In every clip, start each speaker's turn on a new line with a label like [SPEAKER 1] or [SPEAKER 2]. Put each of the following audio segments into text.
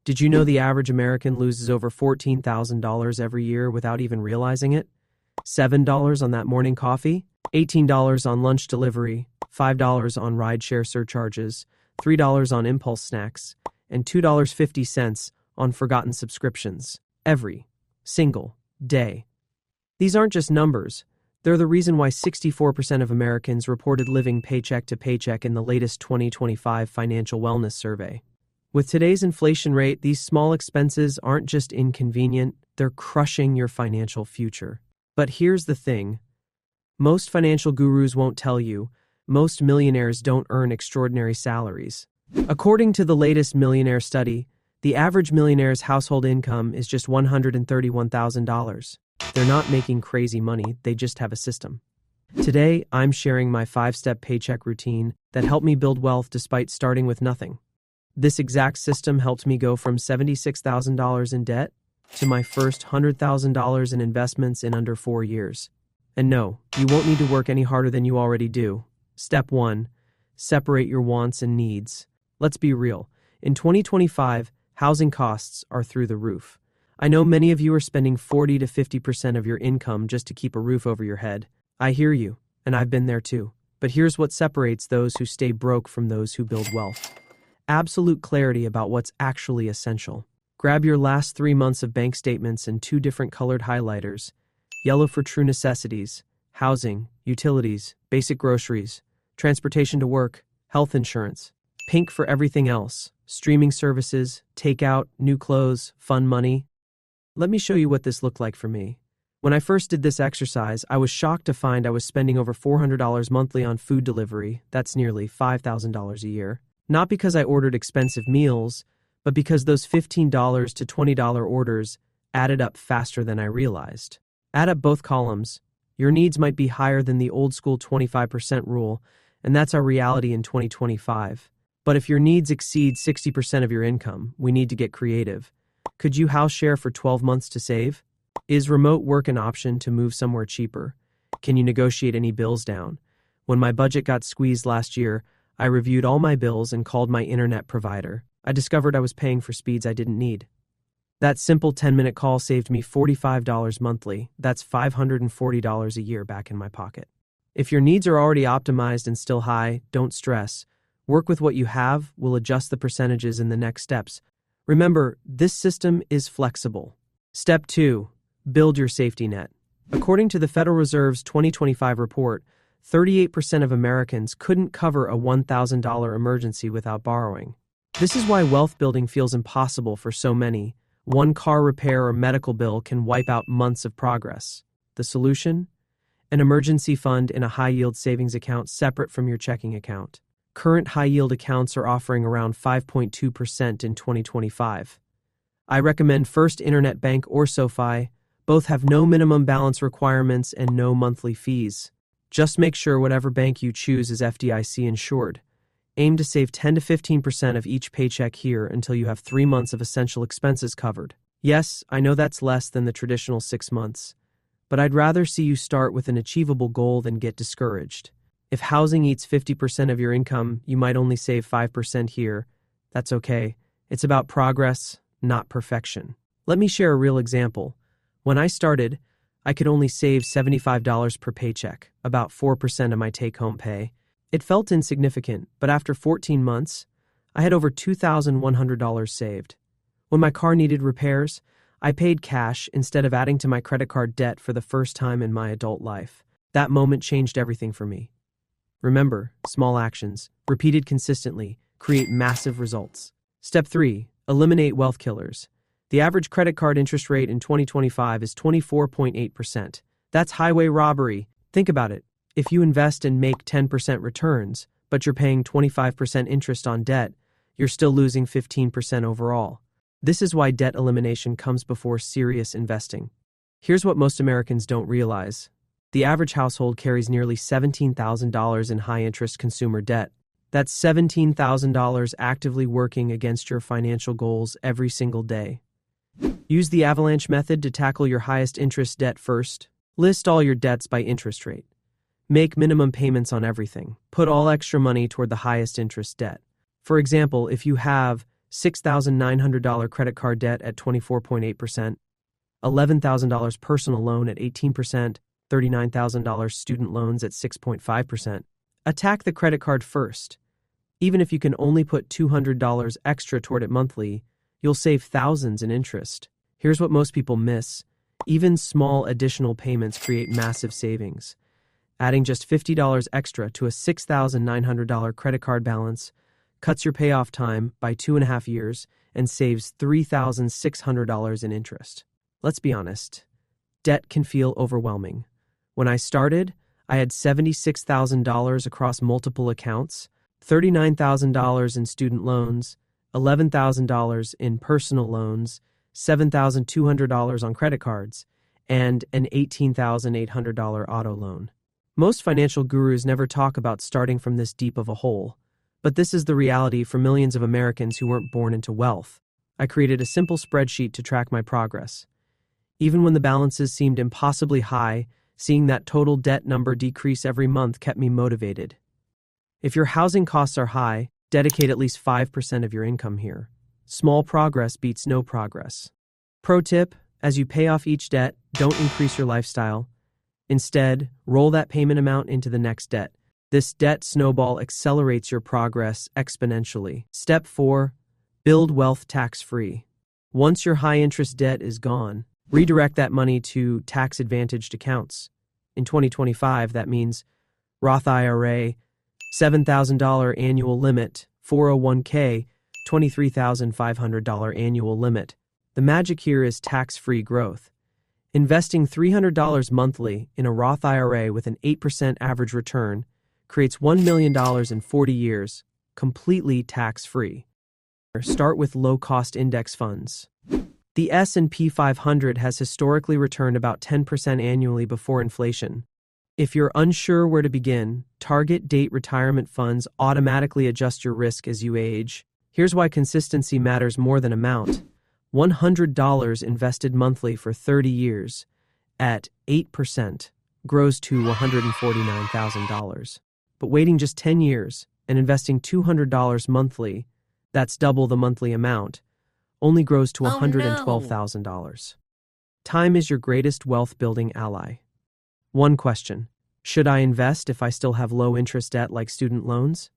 [SPEAKER 1] Did you know the average American loses over $14,000 every year without even realizing it? $7 on that morning coffee, $18 on lunch delivery, $5 on rideshare surcharges, $3 on impulse snacks, and $2.50 on forgotten subscriptions. Every single day. These aren't just numbers. They're the reason why 64% of Americans reported living paycheck to paycheck in the latest 2025 Financial Wellness Survey. With today's inflation rate, these small expenses aren't just inconvenient, they're crushing your financial future. But here's the thing. Most financial gurus won't tell you, most millionaires don't earn extraordinary salaries. According to the latest millionaire study, the average millionaire's household income is just $131,000. They're not making crazy money, they just have a system. Today, I'm sharing my 5-step paycheck routine that helped me build wealth despite starting with nothing. This exact system helped me go from $76,000 in debt to my first $100,000 in investments in under 4 years. And no, you won't need to work any harder than you already do. Step 1. Separate your wants and needs. Let's be real. In 2025, housing costs are through the roof. I know many of you are spending 40 to 50% of your income just to keep a roof over your head. I hear you, and I've been there too. But here's what separates those who stay broke from those who build wealth. Absolute clarity about what's actually essential. Grab your last 3 months of bank statements and 2 different colored highlighters. Yellow for true necessities, housing, utilities, basic groceries, transportation to work, health insurance. Pink for everything else, streaming services, takeout, new clothes, fun money. Let me show you what this looked like for me. When I first did this exercise, I was shocked to find I was spending over $400 monthly on food delivery. That's nearly $5,000 a year. Not because I ordered expensive meals, but because those $15 to $20 orders added up faster than I realized. Add up both columns. Your needs might be higher than the old school 25% rule, and that's our reality in 2025. But if your needs exceed 60% of your income, we need to get creative. Could you house share for 12 months to save? Is remote work an option to move somewhere cheaper? Can you negotiate any bills down? When my budget got squeezed last year, I reviewed all my bills and called my internet provider. I discovered I was paying for speeds I didn't need. That simple 10-minute call saved me $45 monthly. That's $540 a year back in my pocket. If your needs are already optimized and still high, don't stress. Work with what you have. We'll adjust the percentages in the next steps. Remember, this system is flexible. Step 2. Build your safety net. According to the Federal Reserve's 2025 report, 38% of Americans couldn't cover a $1,000 emergency without borrowing. This is why wealth building feels impossible for so many. One car repair or medical bill can wipe out months of progress. The solution? An emergency fund in a high-yield savings account separate from your checking account. Current high-yield accounts are offering around 5.2% in 2025. I recommend First Internet Bank or SoFi. Both have no minimum balance requirements and no monthly fees. Just make sure whatever bank you choose is FDIC insured. Aim to save 10 to 15% of each paycheck here until you have 3 months of essential expenses covered. Yes, I know that's less than the traditional 6 months, but I'd rather see you start with an achievable goal than get discouraged. If housing eats 50% of your income, you might only save 5% here. That's okay. It's about progress, not perfection. Let me share a real example. When I started, I could only save $75 per paycheck, about 4% of my take-home pay. It felt insignificant, but after 14 months, I had over $2,100 saved. When my car needed repairs, I paid cash instead of adding to my credit card debt for the first time in my adult life. That moment changed everything for me. Remember, small actions, repeated consistently, create massive results. Step 3. Eliminate wealth killers. The average credit card interest rate in 2025 is 24.8%. That's highway robbery. Think about it. If you invest and make 10% returns, but you're paying 25% interest on debt, you're still losing 15% overall. This is why debt elimination comes before serious investing. Here's what most Americans don't realize. The average household carries nearly $17,000 in high-interest consumer debt. That's $17,000 actively working against your financial goals every single day. Use the avalanche method to tackle your highest interest debt first. List all your debts by interest rate. Make minimum payments on everything. Put all extra money toward the highest interest debt. For example, if you have $6,900 credit card debt at 24.8%, $11,000 personal loan at 18%, $39,000 student loans at 6.5%. Attack the credit card first. Even if you can only put $200 extra toward it monthly, you'll save thousands in interest. Here's what most people miss. Even small additional payments create massive savings. Adding just $50 extra to a $6,900 credit card balance cuts your payoff time by 2.5 years and saves $3,600 in interest. Let's be honest, debt can feel overwhelming. When I started, I had $76,000 across multiple accounts, $39,000 in student loans, $11,000 in personal loans, $7,200 on credit cards, and an $18,800 auto loan. Most financial gurus never talk about starting from this deep of a hole, but this is the reality for millions of Americans who weren't born into wealth. I created a simple spreadsheet to track my progress. Even when the balances seemed impossibly high, seeing that total debt number decrease every month kept me motivated. If your housing costs are high, dedicate at least 5% of your income here. Small progress beats no progress. Pro tip, as you pay off each debt, don't increase your lifestyle. Instead, roll that payment amount into the next debt. This debt snowball accelerates your progress exponentially. Step 4. Build wealth tax-free. Once your high-interest debt is gone, redirect that money to tax-advantaged accounts. In 2025, that means Roth IRA, $7,000 annual limit, 401k, $23,500 annual limit. The magic here is tax-free growth. Investing $300 monthly in a Roth IRA with an 8% average return creates $1 million in 40 years, completely tax-free. Start with low-cost index funds. The S&P 500 has historically returned about 10% annually before inflation. If you're unsure where to begin, target date retirement funds automatically adjust your risk as you age. Here's why consistency matters more than amount. $100 invested monthly for 30 years at 8% grows to $149,000. But waiting just 10 years and investing $200 monthly, that's double the monthly amount, only grows to $112,000. Time is your greatest wealth-building ally. One question: should I invest if I still have low-interest debt like student loans?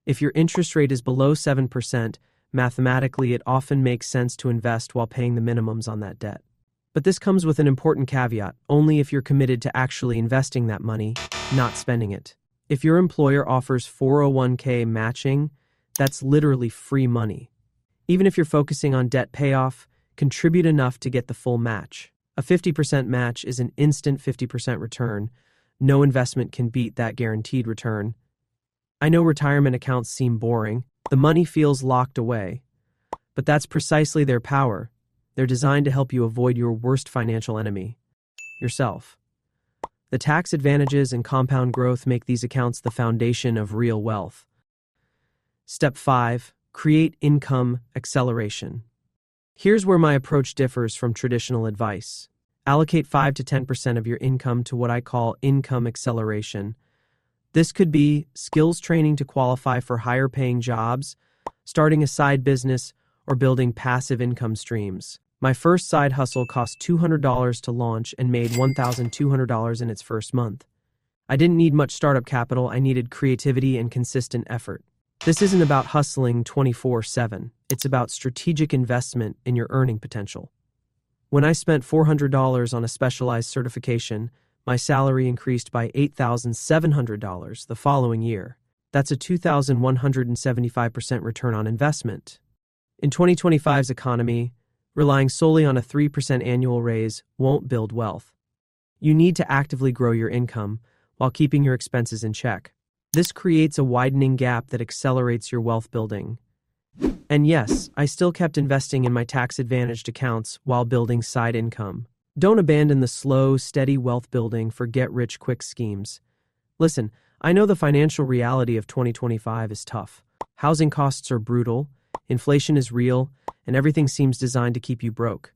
[SPEAKER 1] If your interest rate is below 7%, mathematically it often makes sense to invest while paying the minimums on that debt. But this comes with an important caveat: only if you're committed to actually investing that money, not spending it. If your employer offers 401k matching, that's literally free money. Even if you're focusing on debt payoff, contribute enough to get the full match. A 50% match is an instant 50% return. No investment can beat that guaranteed return. I know retirement accounts seem boring. The money feels locked away. But that's precisely their power. They're designed to help you avoid your worst financial enemy, yourself. The tax advantages and compound growth make these accounts the foundation of real wealth. Step 5. Create income acceleration. Here's where my approach differs from traditional advice. Allocate 5 to 10% of your income to what I call income acceleration. This could be skills training to qualify for higher paying jobs, starting a side business, or building passive income streams. My first side hustle cost $200 to launch and made $1,200 in its first month. I didn't need much startup capital. I needed creativity and consistent effort. This isn't about hustling 24/7. It's about strategic investment in your earning potential. When I spent $400 on a specialized certification, my salary increased by $8,700 the following year. That's a 2,175% return on investment. In 2025's economy, relying solely on a 3% annual raise won't build wealth. You need to actively grow your income while keeping your expenses in check. This creates a widening gap that accelerates your wealth building. And yes, I still kept investing in my tax-advantaged accounts while building side income. Don't abandon the slow, steady wealth building for get-rich-quick schemes. Listen, I know the financial reality of 2025 is tough. Housing costs are brutal, inflation is real, and everything seems designed to keep you broke.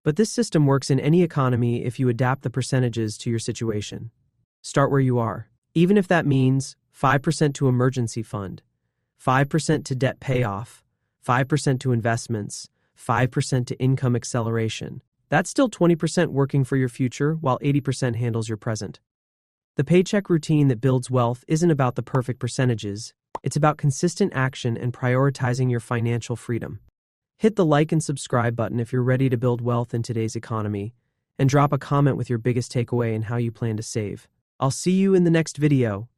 [SPEAKER 1] But this system works in any economy if you adapt the percentages to your situation. Start where you are. Even if that means 5% to emergency fund, 5% to debt payoff, 5% to investments, 5% to income acceleration. That's still 20% working for your future while 80% handles your present. The paycheck routine that builds wealth isn't about the perfect percentages. It's about consistent action and prioritizing your financial freedom. Hit the like and subscribe button if you're ready to build wealth in today's economy, and drop a comment with your biggest takeaway and how you plan to save. I'll see you in the next video.